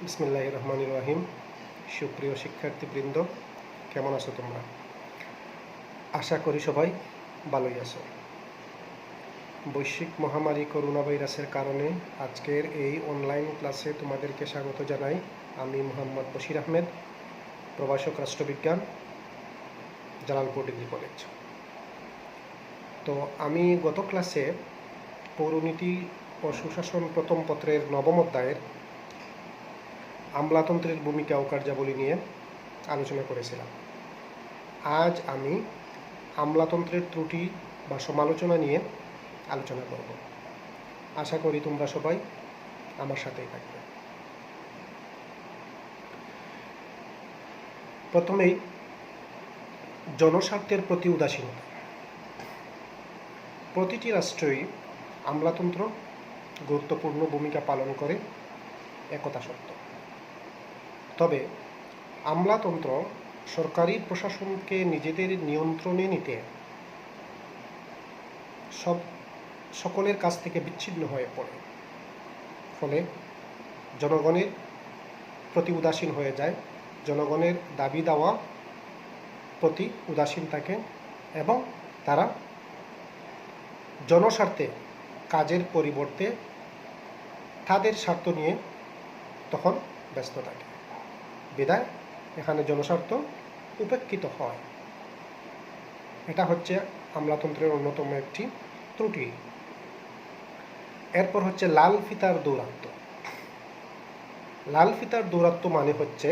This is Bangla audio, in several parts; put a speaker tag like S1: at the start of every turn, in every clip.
S1: বিসমিল্লাহির রহমানির রহিম। সুপ্রিয় শিক্ষার্থীবৃন্দ, কেমন আছো তোমরা? আশা করি সবাই ভালোই আছো। বৈশ্বিক মহামারী করোনা ভাইরাসের কারণে আজকের এই অনলাইন ক্লাসে তোমাদেরকে স্বাগত জানাই। আমি মোহাম্মদ বশির আহমেদ, প্রভাষক রাষ্ট্রবিজ্ঞান, জালালপুর ডিগ্রি কলেজ। তো আমি গত ক্লাসে পৌরনীতি ও সুশাসন প্রথম পত্রের 9ম অধ্যায়ের আমলাতন্ত্রের ভূমিকা ও কার্যাবলী নিয়ে আলোচনা করেছিলাম। আজ আমি আমলাতন্ত্রের ত্রুটি বা সমালোচনা নিয়ে আলোচনা করব। আশা করি তোমরা সবাই আমার সাথেই থাকবে। প্রথমেই জনস্বার্থের প্রতি উদাসীনতা। প্রতিটি রাষ্ট্রই আমলাতন্ত্র গুরুত্বপূর্ণ ভূমিকা পালন করে, একথা সত্য। তবে আমলাতন্ত্র সরকারি প্রশাসনকে নিজেদের নিয়ন্ত্রণে নিতে সকলের কাছ থেকে বিচ্ছিন্ন হয়ে পড়ে, ফলে জনগণের প্রতি উদাসীন হয়ে যায়, জনগণের দাবি দাওয়া প্রতি উদাসীন থাকে এবং তারা জনস্বার্থে কাজের পরিবর্তে তাদের স্বার্থ নিয়ে তখন ব্যস্ত থাকে। বিধায় এখানে জনস্বার্থ উপেক্ষিত হয়। এটা হচ্ছে আমলাতন্ত্রের অন্যতম একটি ত্রুটি। এরপর হচ্ছে লাল ফিতার দৌরাত্ম্য। লাল ফিতার দৌরাত্ম্য মানে হচ্ছে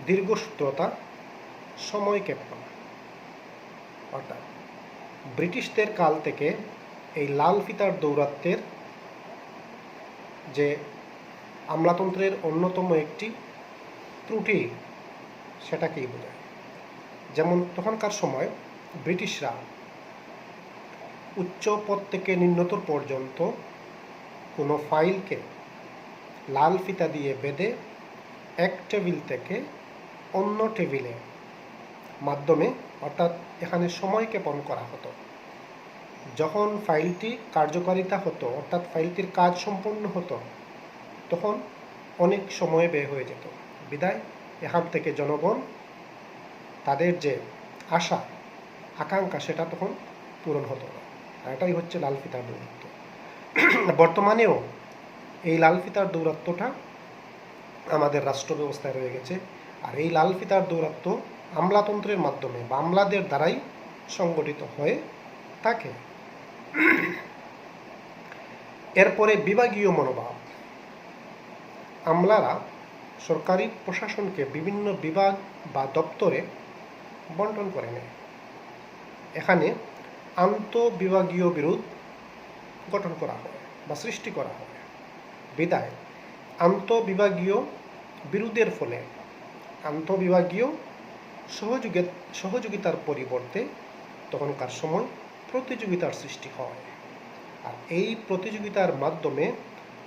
S1: দীর্ঘসূত্রতা, সময় ক্ষেপণ। অর্থাৎ ব্রিটিশদের কাল থেকে এই লাল ফিতার দৌরাত্ম্যের যে আমলাতন্ত্রের অন্যতম একটি ত্রুটি, সেটাকেই বোঝায়। যেমন তখনকার সময় ব্রিটিশরা উচ্চ পদ থেকে নিম্নতর পর্যন্ত কোনো ফাইলকে লাল ফিতা দিয়ে বেঁধে এক টেবিল থেকে অন্য টেবিলে মাধ্যমে, অর্থাৎ এখানে সময় ক্ষেপণ করা হতো। যখন ফাইলটি কার্যকারিতা হতো, অর্থাৎ ফাইলটির কাজ সম্পন্ন হতো, তখন অনেক সময় ব্যয় হয়ে যেত। বিধায় এখান থেকে জনগণ তাদের যে আশা আকাঙ্ক্ষা সেটা তখন পূরণ হতো না। আর এটাই হচ্ছে লাল ফিতার দৌরাত্ম্য। বর্তমানেও এই লাল ফিতার দৌরাত্ম্যটা আমাদের রাষ্ট্র ব্যবস্থায় রয়ে গেছে। আর এই লাল ফিতার দৌরাত্ম্য আমলাতন্ত্রের মাধ্যমে বা আমলাদের দ্বারাই সংগঠিত হয়ে থাকে। এরপরে বিভাগীয় মনোভাব। আমলারা সরকারি প্রশাসনকে বিভিন্ন বিভাগ বা দপ্তরে বন্টন করে নেয়। এখানে আন্তঃবিভাগীয় বিরোধ গঠন করা হয় বা সৃষ্টি করা হয়। বিধায় আন্তঃবিভাগীয় বিরোধের ফলে আন্তঃবিভাগীয় সহযোগিতার পরিবর্তে তখনকার সময় প্রতিযোগিতার সৃষ্টি হয়। আর এই প্রতিযোগিতার মাধ্যমে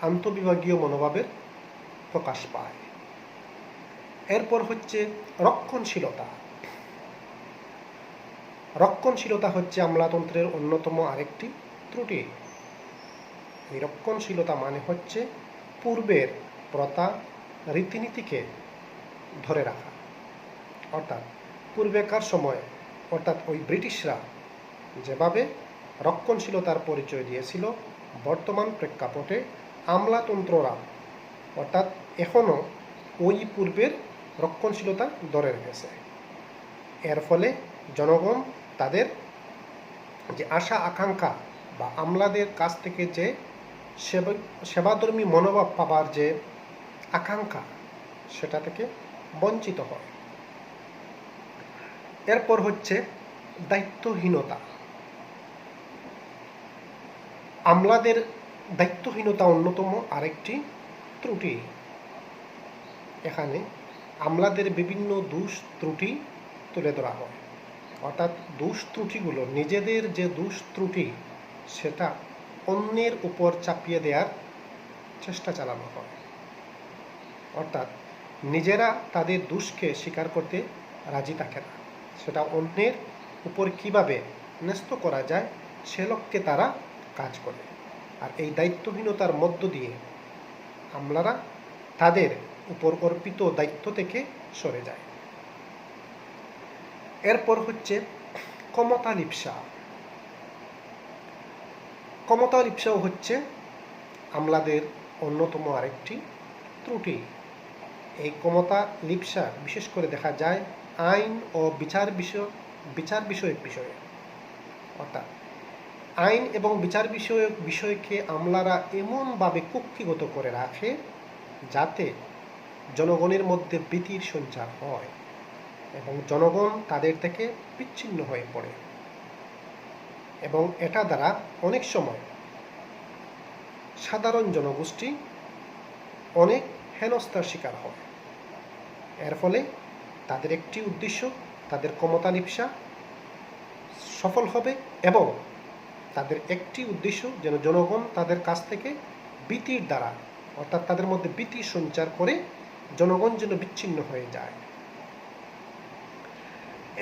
S1: আন্তঃবিভাগীয় মনোভাবের প্রকাশ পায়। এরপর হচ্ছে রক্ষণশীলতা। রক্ষণশীলতা হচ্ছে আমলাতন্ত্রের অন্যতম আরেকটি ত্রুটি। এই রক্ষণশীলতা মানে হচ্ছে পূর্বের প্রথা রীতিনীতিকে ধরে রাখা। অর্থাৎ পূর্বেকার সময়, অর্থাৎ ওই ব্রিটিশরা যেভাবে রক্ষণশীলতার পরিচয় দিয়েছিল, বর্তমান প্রেক্ষাপটে আমলাতন্ত্ররা অর্থাৎ এখনও ওই পূর্বের রক্ষণশীলতা ধরে রেখেছে। এর ফলে জনগণ তাদের যে আশা আকাঙ্ক্ষা বা আমলাদের কাছ থেকে যে সেবাধর্মী মনোভাব পাবার যে আকাঙ্ক্ষা, সেটা থেকে বঞ্চিত হয়। এরপর হচ্ছে দায়িত্বহীনতা। আমলাদের দায়িত্বহীনতা অন্যতম আরেকটি ত্রুটি। এখানে আমলাদের বিভিন্ন দোষ ত্রুটি তুলে ধরা হয়। অর্থাৎ দোষ ত্রুটিগুলো, নিজেদের যে দোষ ত্রুটি, সেটা অন্যের উপর চাপিয়ে দেওয়ার চেষ্টা চালানো হয়। অর্থাৎ নিজেরা তাদের দোষকে স্বীকার করতে রাজি থাকে না, সেটা অন্যের উপর কিভাবে ন্যস্ত করা যায় সে লক্ষ্যে তারা কাজ করে। আর এই দায়িত্বহীনতার মধ্য দিয়ে আমলারা তাদের উপর অর্পিত দায়িত্ব থেকে সরে যায়। এরপর হচ্ছে ক্ষমতা লিপ্সা। ক্ষমতা লিপ্সাও হচ্ছে আমলাদের অন্যতম আরেকটি ত্রুটি। এই ক্ষমতা লিপ্সা বিশেষ করে দেখা যায় আইন ও বিচার বিষয়ক বিষয়ে। অর্থাৎ আইন এবং বিচার বিষয়ক বিষয়কে আমলারা এমনভাবে কুক্ষিগত করে রাখে যাতে জনগণের মধ্যে ভীতির সঞ্চার হয় এবং জনগণ তাদের থেকে বিচ্ছিন্ন হয়ে পড়ে, এবং এটা দ্বারা অনেক সময় সাধারণ জনগোষ্ঠী অনেক হেনস্থার শিকার হয়। এর ফলে তাদের একটি উদ্দেশ্য, তাদের ক্ষমতা লিপ্সা সফল হবে এবং তাদের একটি উদ্দেশ্য যেন জনগণ তাদের কাছ থেকে ভীতির দ্বারা, অর্থাৎ তাদের মধ্যে ভীতি সঞ্চার করে জনগণ যেন বিচ্ছিন্ন হয়ে যায়।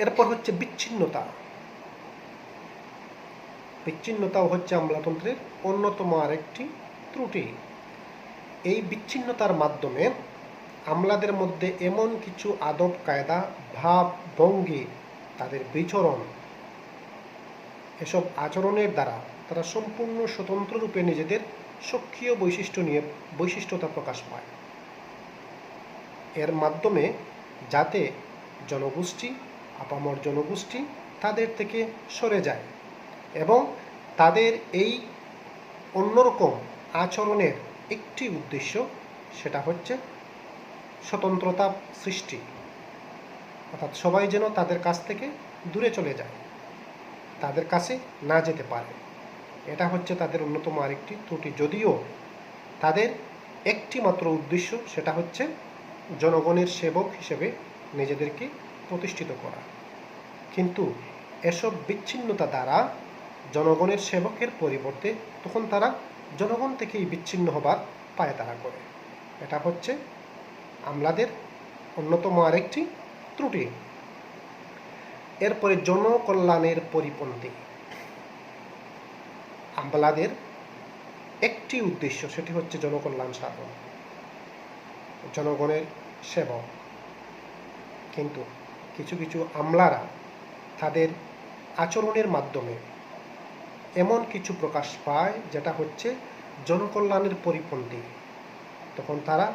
S1: এরপর হচ্ছে বিচ্ছিন্নতা। বিচ্ছিন্নতাও হচ্ছে আমলাতন্ত্রের অন্যতম আরেকটি ত্রুটি। এই বিচ্ছিন্নতার মাধ্যমে আমলাদের মধ্যে এমন কিছু আদব কায়দা, ভাব ভঙ্গি, তাদের বিচরণ, এসব আচরণের দ্বারা তারা সম্পূর্ণ স্বতন্ত্র রূপে নিজেদের সক্রিয় বৈশিষ্ট্যতা প্রকাশ পায়। এর মাধ্যমে যাতে জনগোষ্ঠী, আপামর জনগোষ্ঠী তাদের থেকে সরে যায় এবং তাদের এই অন্যরকম আচরণের একটি উদ্দেশ্য, সেটা হচ্ছে স্বতন্ত্রতা সৃষ্টি, অর্থাৎ সবাই যেন তাদের কাছ থেকে দূরে চলে যায়, তাদের কাছে না যেতে পারে। এটা হচ্ছে তাদের অন্যতম আরেকটি ত্রুটি, যদিও তাদের একটি মাত্র উদ্দেশ্য, সেটা হচ্ছে জনগণের সেবক হিসেবে নিজেদেরকে প্রতিষ্ঠিত করা। কিন্তু এসব বিচ্ছিন্নতা দ্বারা জনগণের সেবকের পরিবর্তে তখন তারা জনগণ থেকেই বিচ্ছিন্ন হবার পায়তারা করে। এটা হচ্ছে আমলাদের অন্যতম আরেকটি ত্রুটি। এরপরে জনকল্যাণের পরিপন্থী। আমলাদের একটি উদ্দেশ্য, সেটি হচ্ছে জনকল্যাণ সাধন, জনগণের সেবক। কিন্তু কিছু কিছু আমলারা তাদের আচরণের মাধ্যমে এমন কিছু প্রকাশ পায় যেটা হচ্ছে জনকল্যাণের পরিপন্থী। তখন তারা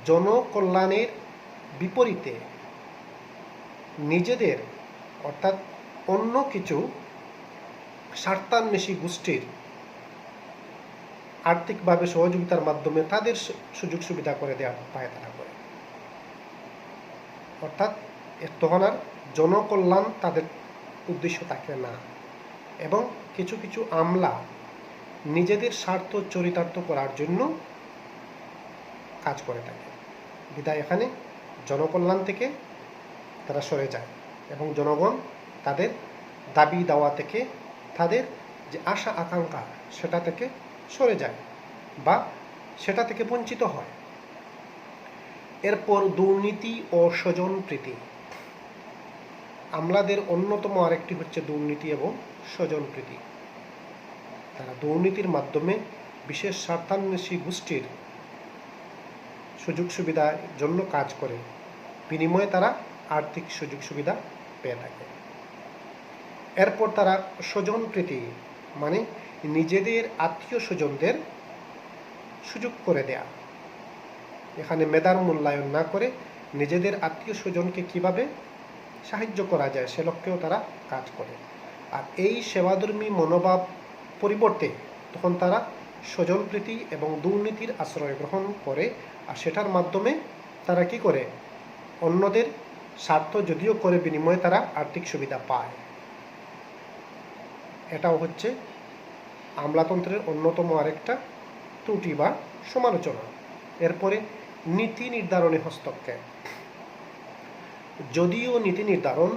S1: জনকল্যাণের বিপরীতে নিজেদের, অর্থাৎ অন্য কিছু স্বার্থান্বেষী গোষ্ঠীর আর্থিকভাবে সহযোগিতার মাধ্যমে তাদের সুযোগ সুবিধা করে দেওয়া পায়তারা করে। অর্থাৎ তখন আর জনকল্যাণ তাদের উদ্দেশ্য থাকে না, এবং কিছু কিছু আমলা নিজেদের স্বার্থ চরিতার্থ করার জন্য কাজ করে থাকে। বিধায় এখানে জনকল্যাণ থেকে তারা সরে যায় এবং জনগণ তাদের দাবি দাওয়া থেকে, তাদের যে আশা আকাঙ্ক্ষা, সেটা থেকে সরে যায় বা সেটা থেকে বঞ্চিত হয়। এরপর দুর্নীতি ও স্বজনপ্রীতি। আমলাদের অন্যতম আরেকটি হচ্ছে দুর্নীতি এবং স্বজনপ্রীতি। তারা দুর্নীতির মাধ্যমে বিশেষ স্বার্থান্বেষী গোষ্ঠীর সুযোগ সুবিধার জন্য কাজ করে, বিনিময়ে তারা আর্থিক সুযোগ সুবিধা পেয়ে থাকে। এরপর তারা স্বজনপ্রীতি, মানে নিজেদের আত্মীয় স্বজনদের সুযোগ করে দেয়া। এখানে মেধার মূল্যায়ন না করে নিজেদের আত্মীয় স্বজনকে কিভাবে সাহায্য করা যায় সে লক্ষ্যেও তারা কাজ করে। আর এই সেবাধর্মী মনোভাব পরিবর্তে তখন তারা স্বজনপ্রীতি এবং দুর্নীতির আশ্রয় গ্রহণ করে, আর সেটার মাধ্যমে তারা কি করে, অন্যদের স্বার্থ যদিও করে, বিনিময়ে তারা আর্থিক সুবিধা পায়। এটাও হচ্ছে আমলাতন্ত্রের অন্যতম আরেকটা ত্রুটি বা সমালোচনা। এরপরে নীতি নির্ধারণে হস্তক্ষেপ। যদিও নীতি নির্ধারণ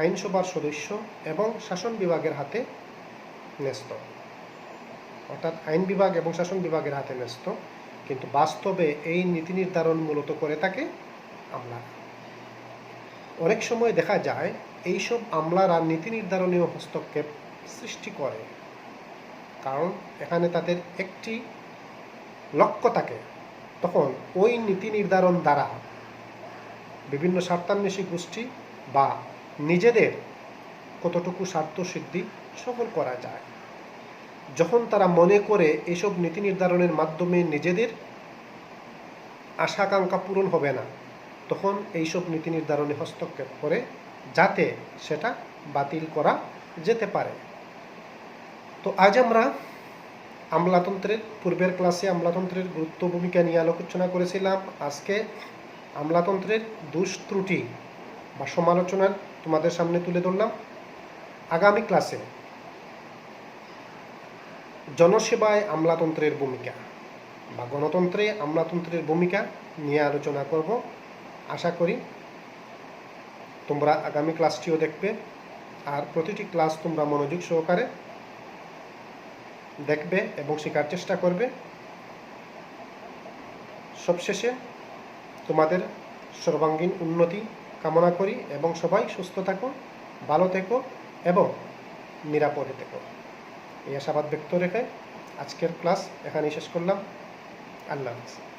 S1: আইনসভার সদস্য এবং শাসন বিভাগের হাতে ন্যস্ত, অর্থাৎ আইন বিভাগ এবং শাসন বিভাগের হাতে ন্যস্ত, কিন্তু বাস্তবে এই নীতি নির্ধারণ মূলত করে থাকে আমলারা। অনেক সময় দেখা যায় এইসব আমলারা নীতি নির্ধারণীয় হস্তক্ষেপ সৃষ্টি করে, কারণ এখানে তাদের একটি লক্ষ্য থাকে তখন ওই নীতি নির্ধারণ দ্বারা বিভিন্ন স্বার্থান্বেষী গোষ্ঠী বা নিজেদের কতটুকু স্বার্থ সিদ্ধি সফল করা যায়। যখন তারা মনে করে এসব নীতি নির্ধারণের মাধ্যমে নিজেদের আশা-আকাঙ্ক্ষা পূরণ হবে না, তখন এইসব নীতি নির্ধারণে হস্তক্ষেপ করে যাতে সেটা বাতিল করা যেতে পারে। তো আজ আমরা আমলাতন্ত্রের পূর্বের ক্লাসে আমলাতন্ত্রের গুরুত্ব ভূমিকা নিয়ে আলোচনা করেছিলাম। আজকে আমলাতন্ত্রের দোষ ত্রুটি বা সমালোচনা তোমাদের সামনে তুলে ধরলাম। আগামী ক্লাসে জনসেবায় আমলাতন্ত্রের ভূমিকা বা গণতন্ত্রে আমলাতন্ত্রের ভূমিকা নিয়ে আলোচনা করব। আশা করি তোমরা আগামী ক্লাসটিও দেখবে আর প্রতিটি ক্লাস তোমরা মনোযোগ সহকারে দেখবে এবং শেখার চেষ্টা করবে। সবশেষে তোমাদের সর্বাঙ্গীন উন্নতি কামনা করি এবং সবাই সুস্থ থাকো, ভালো থেকো এবং নিরাপদে থেকো, এই আশাবাদ ব্যক্ত রেখে আজকের ক্লাস এখানেই শেষ করলাম। আল্লাহ হাফেজ।